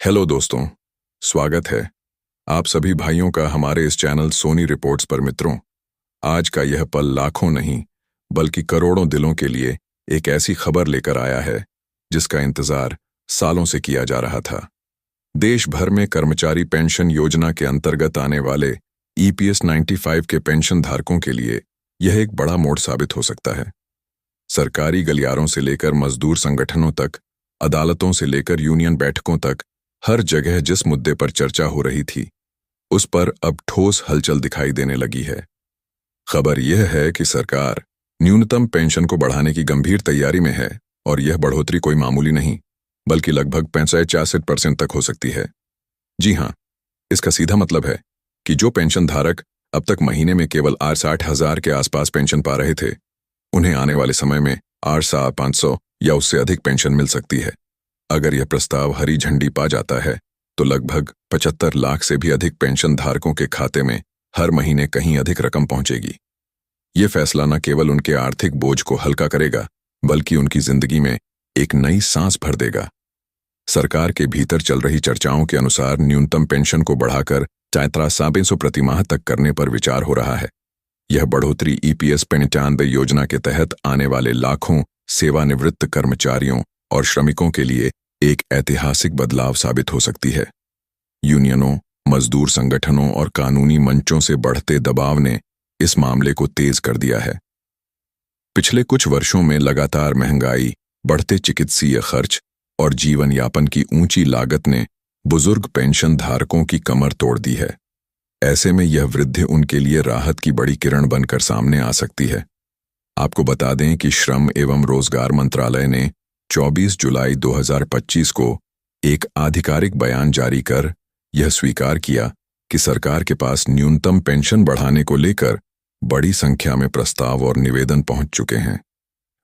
Hello दोस्तों, स्वागत है आप सभी भाइयों का हमारे इस चैनल सोनी रिपोर्ट्स पर। मित्रों, आज का यह पल लाखों नहीं बल्कि करोड़ों दिलों के लिए एक ऐसी खबर लेकर आया है जिसका इंतजार सालों से किया जा रहा था। देश भर में कर्मचारी पेंशन योजना के अंतर्गत आने वाले ईपीएस 95 के पेंशन धारकों के लिए यह एक बड़ा मोड़ साबित हो सकता है। सरकारी गलियारों से लेकर मजदूर संगठनों तक, अदालतों से लेकर यूनियन बैठकों तक, हर जगह जिस मुद्दे पर चर्चा हो रही थी उस पर अब ठोस हलचल दिखाई देने लगी है। खबर यह है कि सरकार न्यूनतम पेंशन को बढ़ाने की गंभीर तैयारी में है और यह बढ़ोतरी कोई मामूली नहीं बल्कि लगभग 65-66% तक हो सकती है। जी हां, इसका सीधा मतलब है कि जो पेंशन धारक अब तक महीने में केवल 60,000 के आसपास पेंशन पा रहे थे, उन्हें आने वाले समय में 8,500 या उससे अधिक पेंशन मिल सकती है। अगर यह प्रस्ताव हरी झंडी पा जाता है तो लगभग 75 लाख से भी अधिक पेंशन धारकों के खाते में हर महीने कहीं अधिक रकम पहुंचेगी। यह फैसला न केवल उनके आर्थिक बोझ को हल्का करेगा बल्कि उनकी जिंदगी में एक नई सांस भर देगा। सरकार के भीतर चल रही चर्चाओं के अनुसार न्यूनतम पेंशन को बढ़ाकर 4,500 प्रतिमाह तक करने पर विचार हो रहा है। यह बढ़ोतरी ईपीएस 95 योजना के तहत आने वाले लाखों सेवानिवृत्त कर्मचारियों और श्रमिकों के लिए एक ऐतिहासिक बदलाव साबित हो सकती है। यूनियनों, मजदूर संगठनों और कानूनी मंचों से बढ़ते दबाव ने इस मामले को तेज कर दिया है। पिछले कुछ वर्षों में लगातार महंगाई, बढ़ते चिकित्सीय खर्च और जीवन यापन की ऊंची लागत ने बुजुर्ग पेंशन धारकों की कमर तोड़ दी है। ऐसे में यह वृद्धि उनके लिए राहत की बड़ी किरण बनकर सामने आ सकती है। आपको बता दें कि श्रम एवं रोजगार मंत्रालय ने 24 जुलाई 2025 को एक आधिकारिक बयान जारी कर यह स्वीकार किया कि सरकार के पास न्यूनतम पेंशन बढ़ाने को लेकर बड़ी संख्या में प्रस्ताव और निवेदन पहुंच चुके हैं।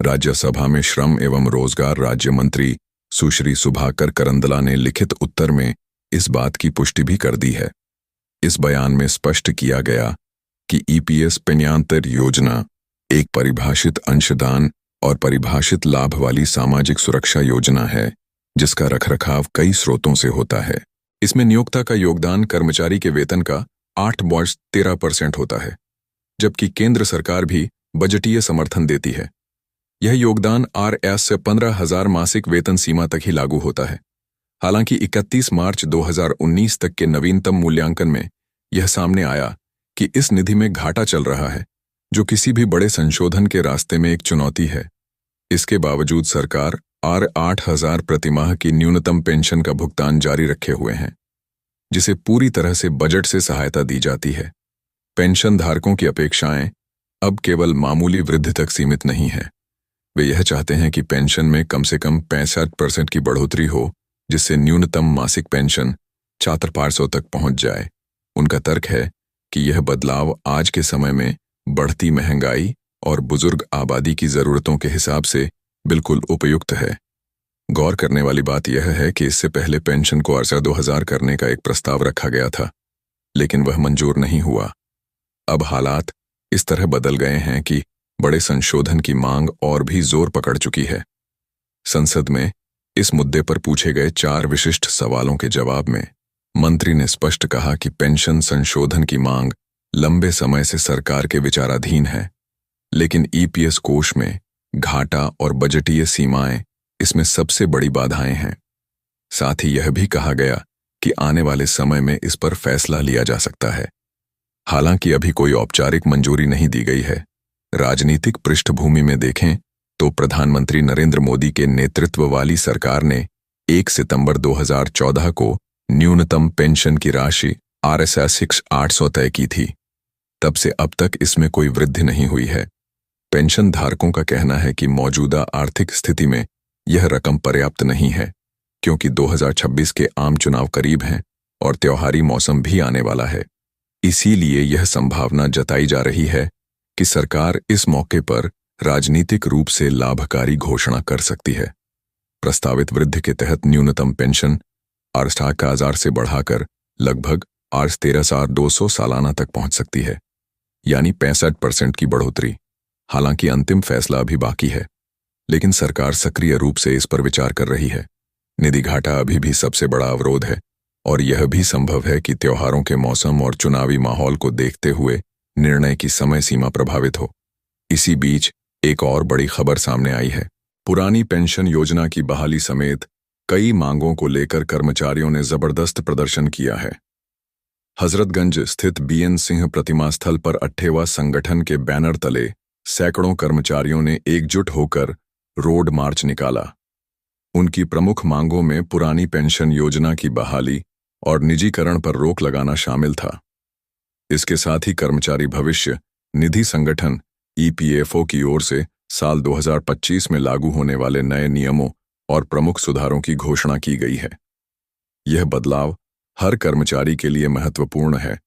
राज्यसभा में श्रम एवं रोजगार राज्य मंत्री सुश्री सुभाकर करंदला ने लिखित उत्तर में इस बात की पुष्टि भी कर दी है। इस बयान में स्पष्ट किया गया कि ईपीएस 95 योजना एक परिभाषित अंशदान और परिभाषित लाभ वाली सामाजिक सुरक्षा योजना है जिसका रखरखाव कई स्रोतों से होता है। इसमें नियोक्ता का योगदान कर्मचारी के वेतन का 8.13% होता है, जबकि केंद्र सरकार भी बजटीय समर्थन देती है। यह योगदान आरएस से 15,000 मासिक वेतन सीमा तक ही लागू होता है। हालांकि 31 मार्च 2019 तक के नवीनतम मूल्यांकन में यह सामने आया कि इस निधि में घाटा चल रहा है, जो किसी भी बड़े संशोधन के रास्ते में एक चुनौती है। इसके बावजूद सरकार 8,000 प्रतिमाह की न्यूनतम पेंशन का भुगतान जारी रखे हुए हैं, जिसे पूरी तरह से बजट से सहायता दी जाती है। पेंशन धारकों की अपेक्षाएं अब केवल मामूली वृद्धि तक सीमित नहीं है। वे यह चाहते हैं कि पेंशन में कम से कम 65% की बढ़ोतरी हो, जिससे न्यूनतम मासिक पेंशन 4,500 तक पहुंच जाए। उनका तर्क है कि यह बदलाव आज के समय में बढ़ती महंगाई और बुजुर्ग आबादी की जरूरतों के हिसाब से बिल्कुल उपयुक्त है। गौर करने वाली बात यह है कि इससे पहले पेंशन को 2,000 करने का एक प्रस्ताव रखा गया था, लेकिन वह मंजूर नहीं हुआ। अब हालात इस तरह बदल गए हैं कि बड़े संशोधन की मांग और भी जोर पकड़ चुकी है। संसद में इस मुद्दे पर पूछे गए 4 विशिष्ट सवालों के जवाब में मंत्री ने स्पष्ट कहा कि पेंशन संशोधन की मांग लंबे समय से सरकार के विचाराधीन है, लेकिन ईपीएस कोष में घाटा और बजटीय सीमाएं इसमें सबसे बड़ी बाधाएं हैं। साथ ही यह भी कहा गया कि आने वाले समय में इस पर फैसला लिया जा सकता है। हालांकि अभी कोई औपचारिक मंजूरी नहीं दी गई है। राजनीतिक पृष्ठभूमि में देखें तो प्रधानमंत्री नरेंद्र मोदी के नेतृत्व वाली सरकार ने 1 सितंबर 2014 को न्यूनतम पेंशन की राशि आरएस 800 तय की थी। तब से अब तक इसमें कोई वृद्धि नहीं हुई है। पेंशन धारकों का कहना है कि मौजूदा आर्थिक स्थिति में यह रकम पर्याप्त नहीं है, क्योंकि 2026 के आम चुनाव करीब हैं और त्योहारी मौसम भी आने वाला है। इसीलिए यह संभावना जताई जा रही है कि सरकार इस मौके पर राजनीतिक रूप से लाभकारी घोषणा कर सकती है। प्रस्तावित वृद्धि के तहत न्यूनतम पेंशन 8,000 से बढ़ाकर लगभग 13,200 सालाना तक पहुंच सकती है, यानी 65% की बढ़ोतरी। हालांकि अंतिम फैसला अभी बाकी है, लेकिन सरकार सक्रिय रूप से इस पर विचार कर रही है। निधि घाटा अभी भी सबसे बड़ा अवरोध है और यह भी संभव है कि त्योहारों के मौसम और चुनावी माहौल को देखते हुए निर्णय की समय सीमा प्रभावित हो। इसी बीच एक और बड़ी खबर सामने आई है। पुरानी पेंशन योजना की बहाली समेत कई मांगों को लेकर कर्मचारियों ने जबरदस्त प्रदर्शन किया है। हजरतगंज स्थित बीएन सिंह प्रतिमा स्थल पर 8वां संगठन के बैनर तले सैकड़ों कर्मचारियों ने एकजुट होकर रोड मार्च निकाला। उनकी प्रमुख मांगों में पुरानी पेंशन योजना की बहाली और निजीकरण पर रोक लगाना शामिल था। इसके साथ ही कर्मचारी भविष्य निधि संगठन ईपीएफओ की ओर से साल 2025 में लागू होने वाले नए नियमों और प्रमुख सुधारों की घोषणा की गई है। यह बदलाव हर कर्मचारी के लिए महत्वपूर्ण है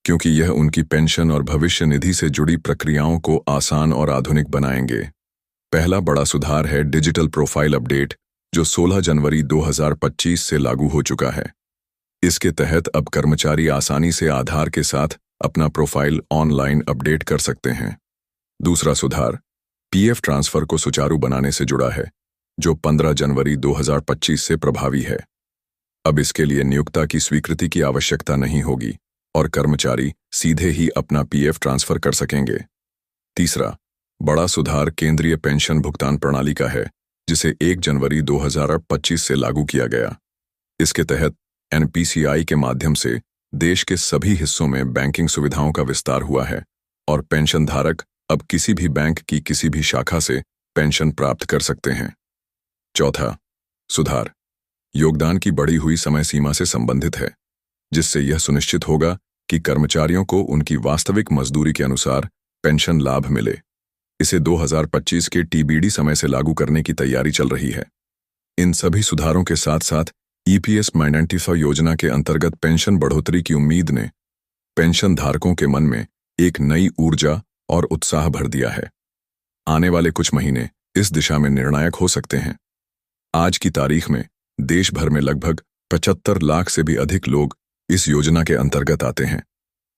क्योंकि यह उनकी पेंशन और भविष्य निधि से जुड़ी प्रक्रियाओं को आसान और आधुनिक बनाएंगे। पहला बड़ा सुधार है डिजिटल प्रोफाइल अपडेट, जो 16 जनवरी 2025 से लागू हो चुका है। इसके तहत अब कर्मचारी आसानी से आधार के साथ अपना प्रोफाइल ऑनलाइन अपडेट कर सकते हैं। दूसरा सुधार पीएफ ट्रांसफर को सुचारू बनाने से जुड़ा है, जो 15 जनवरी 2025 से प्रभावी है। अब इसके लिए नियोक्ता की स्वीकृति की आवश्यकता नहीं होगी और कर्मचारी सीधे ही अपना पीएफ ट्रांसफर कर सकेंगे। तीसरा बड़ा सुधार केंद्रीय पेंशन भुगतान प्रणाली का है, जिसे 1 जनवरी 2025 से लागू किया गया। इसके तहत एनपीसीआई के माध्यम से देश के सभी हिस्सों में बैंकिंग सुविधाओं का विस्तार हुआ है और पेंशन धारक अब किसी भी बैंक की किसी भी शाखा से पेंशन प्राप्त कर सकते हैं। चौथा सुधार योगदान की बढ़ी हुई समय सीमा से संबंधित है, जिससे यह सुनिश्चित होगा कि कर्मचारियों को उनकी वास्तविक मजदूरी के अनुसार पेंशन लाभ मिले। इसे 2025 के टीबीडी समय से लागू करने की तैयारी चल रही है। इन सभी सुधारों के साथ साथ ईपीएस माइडेंटिफा योजना के अंतर्गत पेंशन बढ़ोतरी की उम्मीद ने पेंशन धारकों के मन में एक नई ऊर्जा और उत्साह भर दिया है। आने वाले कुछ महीने इस दिशा में निर्णायक हो सकते हैं। आज की तारीख में देश भर में लगभग 75 लाख से भी अधिक लोग इस योजना के अंतर्गत आते हैं।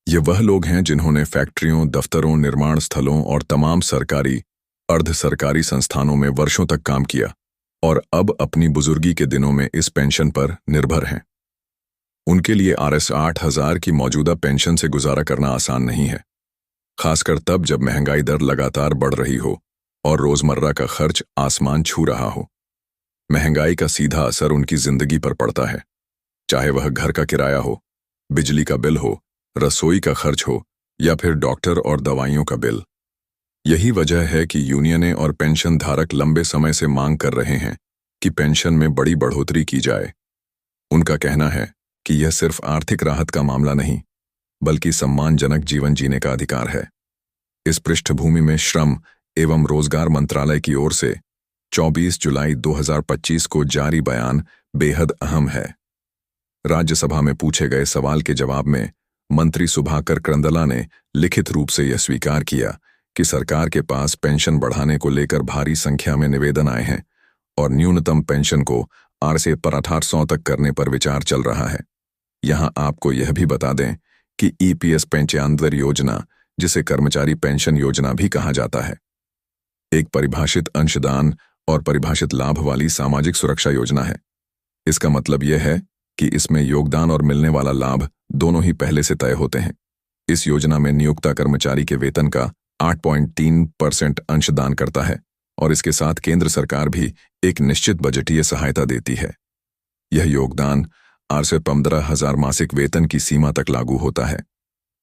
ये वह लोग हैं जिन्होंने फैक्ट्रियों, दफ्तरों, निर्माण स्थलों और तमाम सरकारी, अर्ध सरकारी संस्थानों में वर्षों तक काम किया और अब अपनी बुजुर्गी के दिनों में इस पेंशन पर निर्भर हैं। उनके लिए RS 8000 की मौजूदा पेंशन से गुजारा करना आसान नहीं है, खासकर तब जब महंगाई दर लगातार बढ़ रही हो और रोजमर्रा का खर्च आसमान छू रहा हो। महंगाई का सीधा असर उनकी जिंदगी पर पड़ता है, चाहे वह घर का किराया हो, बिजली का बिल हो, रसोई का खर्च हो या फिर डॉक्टर और दवाइयों का बिल। यही वजह है कि यूनियनें और पेंशन धारक लंबे समय से मांग कर रहे हैं कि पेंशन में बड़ी बढ़ोतरी की जाए। उनका कहना है कि यह सिर्फ आर्थिक राहत का मामला नहीं, बल्कि सम्मानजनक जीवन जीने का अधिकार है। इस पृष्ठभूमि में श्रम एवं रोजगार मंत्रालय की ओर से 24 जुलाई 2025 को जारी बयान बेहद अहम है। राज्यसभा में पूछे गए सवाल के जवाब में मंत्री सुभाकर करंदला ने लिखित रूप से यह स्वीकार किया कि सरकार के पास पेंशन बढ़ाने को लेकर भारी संख्या में निवेदन आए हैं और न्यूनतम पेंशन को 1800 तक करने पर विचार चल रहा है। यहां आपको यह भी बता दें कि ईपीएस पेंशन योजना, जिसे कर्मचारी पेंशन योजना भी कहा जाता है, एक परिभाषित अंशदान और परिभाषित लाभ वाली सामाजिक सुरक्षा योजना है। इसका मतलब यह है कि इसमें योगदान और मिलने वाला लाभ दोनों ही पहले से तय होते हैं। इस योजना में नियोक्ता कर्मचारी के वेतन का 8.3% अंशदान करता है और इसके साथ केंद्र सरकार भी एक निश्चित बजटीय सहायता देती है। यह योगदान 8 से 15,000 मासिक वेतन की सीमा तक लागू होता है।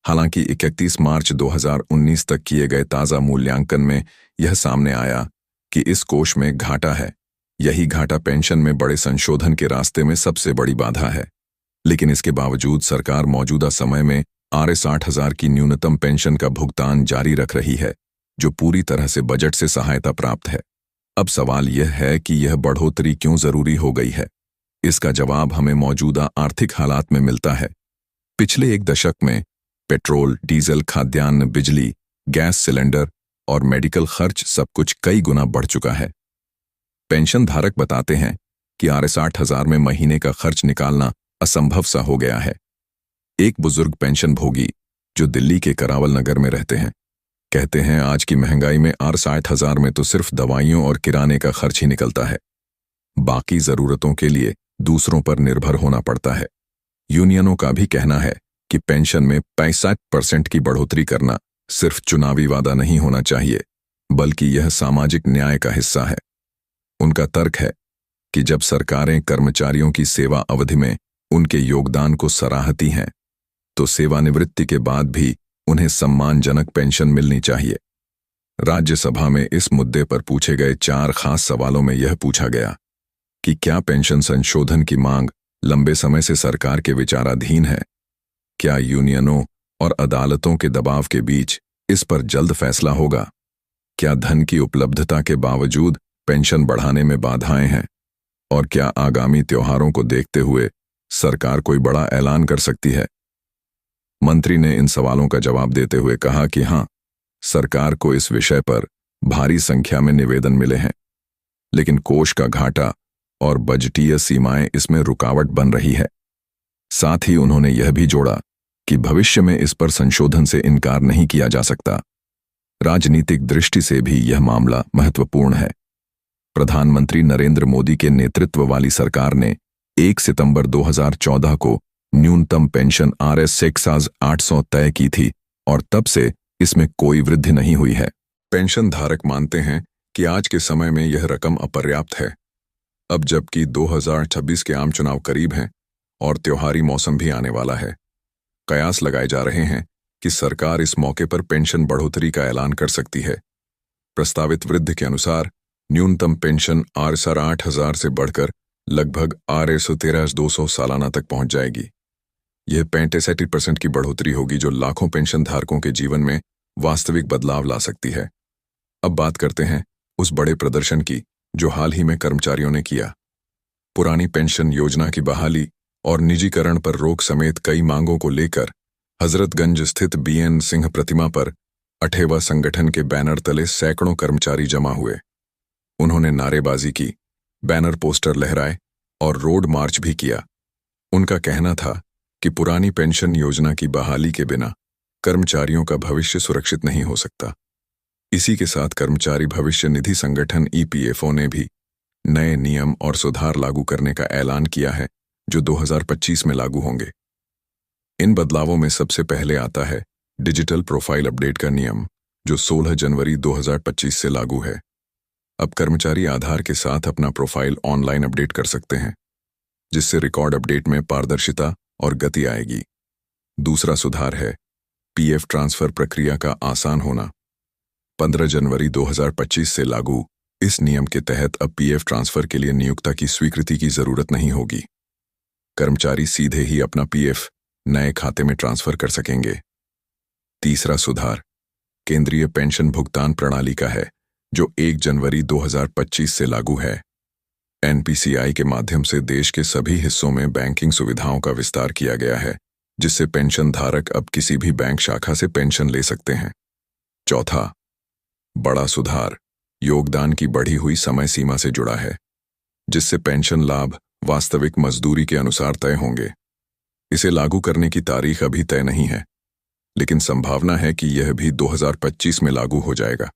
हालांकि 31 मार्च 2019 तक किए गए ताज़ा मूल्यांकन में यह सामने आया कि इस कोष में घाटा है। यही घाटा पेंशन में बड़े संशोधन के रास्ते में सबसे बड़ी बाधा है। लेकिन इसके बावजूद सरकार मौजूदा समय में RS 8000 की न्यूनतम पेंशन का भुगतान जारी रख रही है, जो पूरी तरह से बजट से सहायता प्राप्त है। अब सवाल यह है कि यह बढ़ोतरी क्यों जरूरी हो गई है। इसका जवाब हमें मौजूदा आर्थिक हालात में मिलता है। पिछले एक दशक में पेट्रोल, डीजल, खाद्यान्न, बिजली, गैस सिलेंडर और मेडिकल खर्च सब कुछ कई गुना बढ़ चुका है। पेंशन धारक बताते हैं कि RS 8000 में महीने का खर्च निकालना असंभव सा हो गया है। एक बुजुर्ग पेंशन भोगी जो दिल्ली के करावल नगर में रहते हैं कहते हैं, आज की महंगाई में RS 8000 में तो सिर्फ दवाइयों और किराने का खर्च ही निकलता है। बाकी जरूरतों के लिए दूसरों पर निर्भर होना पड़ता है। यूनियनों का भी कहना है कि पेंशन में 65% की बढ़ोतरी करना सिर्फ चुनावी वादा नहीं होना चाहिए, बल्कि यह सामाजिक न्याय का हिस्सा है। उनका तर्क है कि जब सरकारें कर्मचारियों की सेवा अवधि में उनके योगदान को सराहती हैं, तो सेवानिवृत्ति के बाद भी उन्हें सम्मानजनक पेंशन मिलनी चाहिए। राज्यसभा में इस मुद्दे पर पूछे गए 4 खास सवालों में यह पूछा गया कि क्या पेंशन संशोधन की मांग लंबे समय से सरकार के विचाराधीन है, क्या यूनियनों और अदालतों के दबाव के बीच इस पर जल्द फैसला होगा, क्या धन की उपलब्धता के बावजूद पेंशन बढ़ाने में बाधाएं हैं, और क्या आगामी त्योहारों को देखते हुए सरकार कोई बड़ा ऐलान कर सकती है। मंत्री ने इन सवालों का जवाब देते हुए कहा कि हां, सरकार को इस विषय पर भारी संख्या में निवेदन मिले हैं, लेकिन कोष का घाटा और बजटीय सीमाएं इसमें रुकावट बन रही है। साथ ही उन्होंने यह भी जोड़ा कि भविष्य में इस पर संशोधन से इनकार नहीं किया जा सकता। राजनीतिक दृष्टि से भी यह मामला महत्वपूर्ण है। प्रधानमंत्री नरेंद्र मोदी के नेतृत्व वाली सरकार ने 1 सितंबर 2014 को न्यूनतम पेंशन Rs 800 की थी और तब से इसमें कोई वृद्धि नहीं हुई है। पेंशन धारक मानते हैं कि आज के समय में यह रकम अपर्याप्त है। अब जबकि 2026 के आम चुनाव करीब हैं और त्योहारी मौसम भी आने वाला है, कयास लगाए जा रहे हैं कि सरकार इस मौके पर पेंशन बढ़ोतरी का ऐलान कर सकती है। प्रस्तावित वृद्धि के अनुसार न्यूनतम पेंशन Rs 8,000 से बढ़कर लगभग Rs 13,200 सालाना तक पहुंच जाएगी। यह 65% की बढ़ोतरी होगी, जो लाखों पेंशन धारकों के जीवन में वास्तविक बदलाव ला सकती है। अब बात करते हैं उस बड़े प्रदर्शन की जो हाल ही में कर्मचारियों ने किया। पुरानी पेंशन योजना की बहाली और निजीकरण पर रोक समेत कई मांगों को लेकर हजरतगंज स्थित BN सिंह प्रतिमा पर अठेवा संगठन के बैनर तले सैकड़ों कर्मचारी जमा हुए। उन्होंने नारेबाजी की, बैनर पोस्टर लहराए और रोड मार्च भी किया। उनका कहना था कि पुरानी पेंशन योजना की बहाली के बिना कर्मचारियों का भविष्य सुरक्षित नहीं हो सकता। इसी के साथ कर्मचारी भविष्य निधि संगठन EPFO ने भी नए नियम और सुधार लागू करने का ऐलान किया है, जो 2025 में लागू होंगे। इन बदलावों में सबसे पहले आता है डिजिटल प्रोफाइल अपडेट का नियम, जो 16 जनवरी 2025 से लागू है। अब कर्मचारी आधार के साथ अपना प्रोफाइल ऑनलाइन अपडेट कर सकते हैं, जिससे रिकॉर्ड अपडेट में पारदर्शिता और गति आएगी। दूसरा सुधार है PF ट्रांसफर प्रक्रिया का आसान होना। 15 जनवरी 2025 से लागू इस नियम के तहत अब PF ट्रांसफर के लिए नियोक्ता की स्वीकृति की जरूरत नहीं होगी। कर्मचारी सीधे ही अपना PF नए खाते में ट्रांसफर कर सकेंगे। तीसरा सुधार केंद्रीय पेंशन भुगतान प्रणाली का है, जो 1 जनवरी 2025 से लागू है। NPCI के माध्यम से देश के सभी हिस्सों में बैंकिंग सुविधाओं का विस्तार किया गया है, जिससे पेंशन धारक अब किसी भी बैंक शाखा से पेंशन ले सकते हैं। चौथा बड़ा सुधार योगदान की बढ़ी हुई समय सीमा से जुड़ा है, जिससे पेंशन लाभ वास्तविक मजदूरी के अनुसार तय होंगे। इसे लागू करने की तारीख अभी तय नहीं है, लेकिन संभावना है कि यह भी 2025 में लागू हो जाएगा।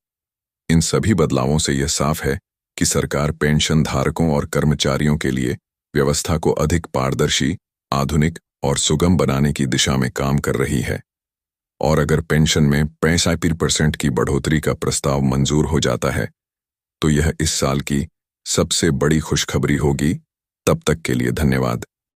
इन सभी बदलावों से यह साफ है कि सरकार पेंशन धारकों और कर्मचारियों के लिए व्यवस्था को अधिक पारदर्शी, आधुनिक और सुगम बनाने की दिशा में काम कर रही है। और अगर पेंशन में 65% की बढ़ोतरी का प्रस्ताव मंजूर हो जाता है, तो यह इस साल की सबसे बड़ी खुशखबरी होगी। तब तक के लिए धन्यवाद।